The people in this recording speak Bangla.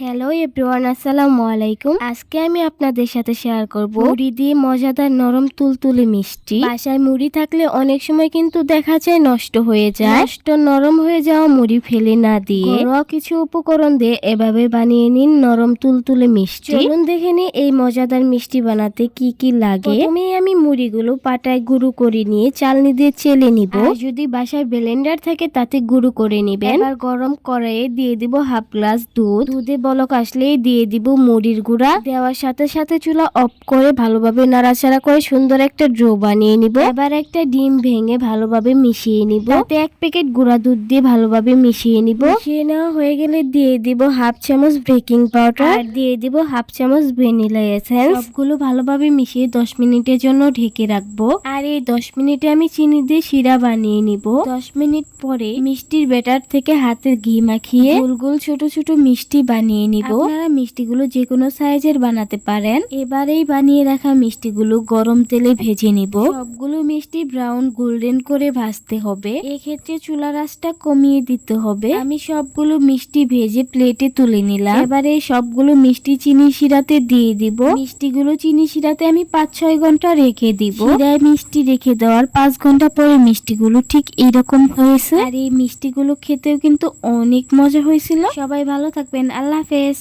হ্যালো এভরিওয়ান, আসসালামু আলাইকুম। আজকে আমি আপনাদের সাথে শেয়ার করব মুড়ি দিয়ে মজাদার নরম তুলতুলে মিষ্টি। বাসায় মুড়ি থাকলে অনেক সময় কিন্তু দেখা যায় নষ্ট হয়ে যায়। নরম হয়ে যাওয়া মুড়ি ফেলে না দিয়ে ঘরোয়া কিছু উপকরণ দিয়ে এভাবে বানিয়ে নিন নরম তুলতুলে মিষ্টি। চলুন দেখে নিই এই মজাদার মিষ্টি বানাতে কি কি লাগে। প্রথমে আমি মুড়িগুলো পাটায় গুঁড়ো করে নিয়ে চালনি দিয়ে চেলে নিব। যদি বাসায় ব্লেন্ডার থাকে তাতে গুঁড়ো করে নিবেন। এবার গরম কড়াইয়ে দিয়ে দিব হাফ গ্লাস দুধ। দুধে বলক আসলেই দিয়ে দিব মুড়ির গুঁড়া। দেওয়ার সাথে সাথে চুলা অফ করে ভালোভাবে নাড়াচাড়া করে সুন্দর একটা ডো বানিয়ে নিব। এবার একটা ডিম ভেঙে ভালোভাবে মিশিয়ে নিব। তাতে এক প্যাকেট গুঁড়া দুধ দিয়ে ভালোভাবে মিশিয়ে নিব। মিশিয়ে নেওয়া হয়ে গেলে দিয়ে দিব হাফ চামচ বেকিং পাউডার আর দিয়ে দিব হাফ চামচ ভ্যানিলা এসেন্স। সবগুলো ভালোভাবে মিশিয়ে 10 মিনিটের জন্য ঢেকে রাখবো। আর এই 10 মিনিটে আমি চিনি দিয়ে শিরা বানিয়ে নিব। 10 মিনিট পরে মিষ্টির ব্যাটার থেকে হাতের ঘি মাখিয়ে গোল গোল ছোট ছোট মিষ্টি বানিয়ে নিব। আপনারা মিষ্টিগুলো যে কোনো সাইজের বানাতে পারেন। এবারেই বানিয়ে রাখা মিষ্টিগুলো গরম তেলে ভেজে নিব। সবগুলো মিষ্টি ব্রাউন গোল্ডেন করে ভাজতে হবে। এক্ষেত্রে চুলার আঁচটা কমিয়ে দিতে হবে। আমি সবগুলো মিষ্টি ভেজে প্লেটে তুলে নিলাম। এবারে সবগুলো মিষ্টি চিনি শিরাতে দিয়ে দিব। মিষ্টিগুলো চিনি শিরাতে আমি 5-6 ঘন্টা রেখে দিব। শিরায় মিষ্টি রেখে দেওয়ার 5 ঘন্টা পরে মিষ্টিগুলো ঠিক এইরকম হয়েছে। আর এই মিষ্টিগুলো খেতেও কিন্তু অনেক মজা হয়েছিল। সবাই ভালো থাকবেন। আল্লাহ হাফেজ।